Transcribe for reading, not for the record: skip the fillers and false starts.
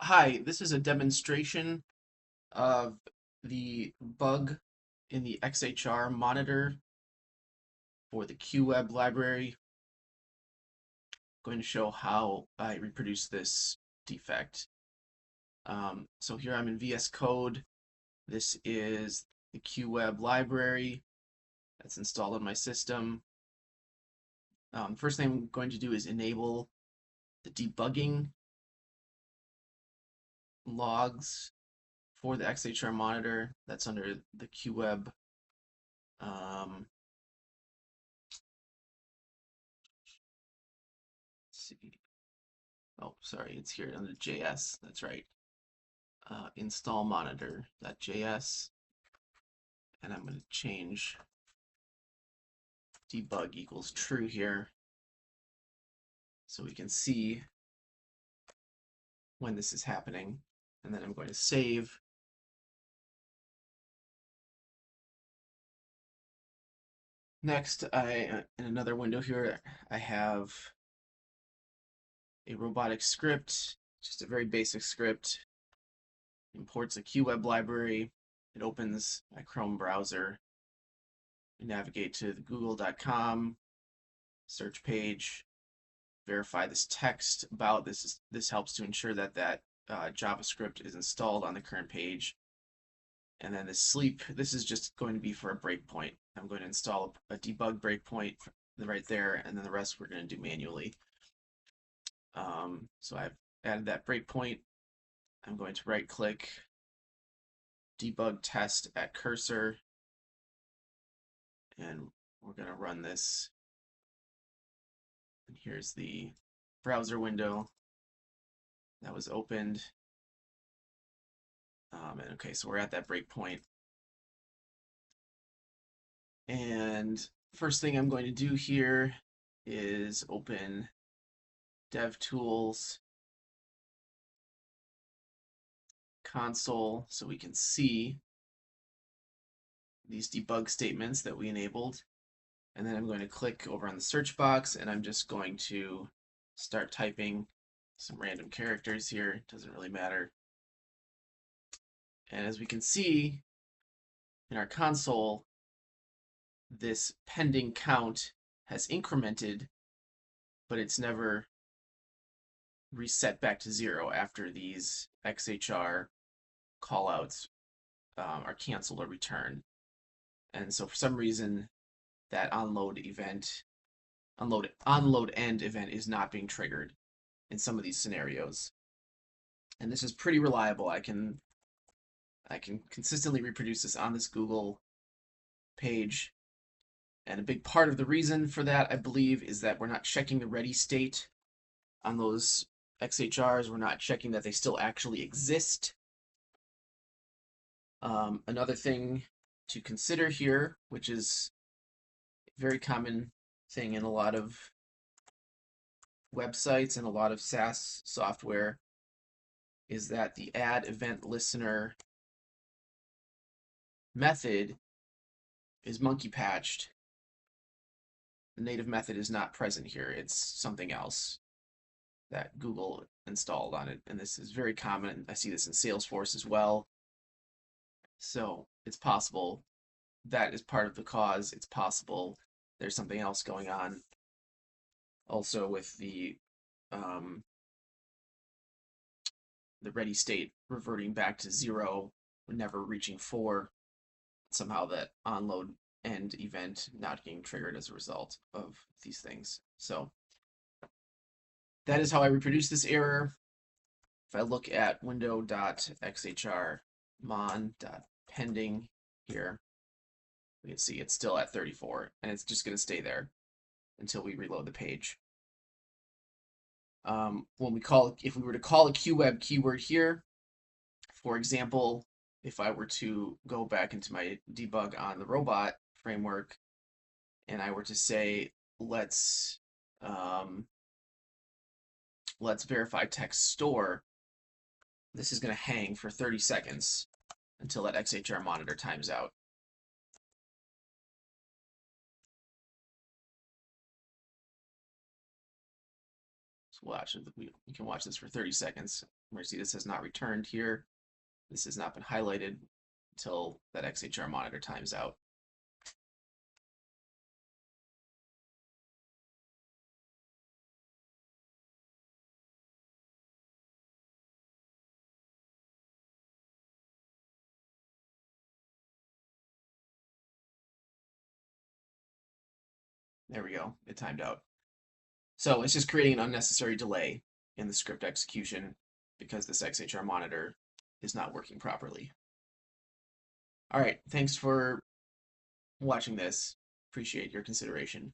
Hi, this is a demonstration of the bug in the XHR monitor for the QWeb library. I'm going to show how I reproduce this defect. So here I'm in VS Code. This is the QWeb library that's installed on my system. First thing I'm going to do is enable the debugging logs for the XHR monitor. That's under the QWeb. Let's see. Oh, sorry, it's here under JS. That's right. Install monitor.js, and I'm going to change debug equals true here so we can see when this is happening. And then I'm going to save. Next, in another window here, I have a robotic script, just a very basic script. Imports a QWeb library. It opens my Chrome browser. We navigate to the google.com search page, verify this text about this. This helps to ensure that JavaScript is installed on the current page. And then the sleep, this is just going to be for a breakpoint. I'm going to install a debug breakpoint right there, and then the rest we're going to do manually. So I've added that breakpoint. I'm going to right click, debug test at cursor, and we're going to run this. And here's the browser window that was opened. And okay, so we're at that breakpoint. And first thing I'm going to do here is open DevTools console so we can see these debug statements that we enabled. And then I'm going to click over on the search box, and I'm just going to start typing some random characters here. It doesn't really matter. And as we can see in our console, this pending count has incremented, but it's never reset back to 0 after these XHR callouts are canceled or returned. And so for some reason, that onload end event is not being triggered in some of these scenarios. And this is pretty reliable. I can consistently reproduce this on this Google page. And a big part of the reason for that, I believe, is that we're not checking the ready state on those XHRs. We're not checking that they still actually exist. Another thing to consider here, which is a very common thing in a lot of websites and a lot of SaaS software, is that the add event listener method is monkey patched. The native method is not present here. It's something else that Google installed on it. And this is very common. I see this in Salesforce as well. So it's possible that is part of the cause. It's possible there's something else going on. Also with the ready state reverting back to 0, never reaching 4. Somehow that onload end event not getting triggered as a result of these things. So that is how I reproduce this error. If I look at window.xhrmon.pending here, we can see it's still at 34, and it's just going to stay there until we reload the page. If we were to call a QWeb keyword here, for example, if I were to go back into my debug on the robot framework, and I were to say, let's verify text store, this is going to hang for 30 seconds until that XHR monitor times out. So watch it. We can watch this for 30 seconds. We're see this has not returned here. This has not been highlighted until that XHR monitor times out. There we go. It timed out. So it's just creating an unnecessary delay in the script execution because this XHR monitor is not working properly. All right, thanks for watching this. Appreciate your consideration.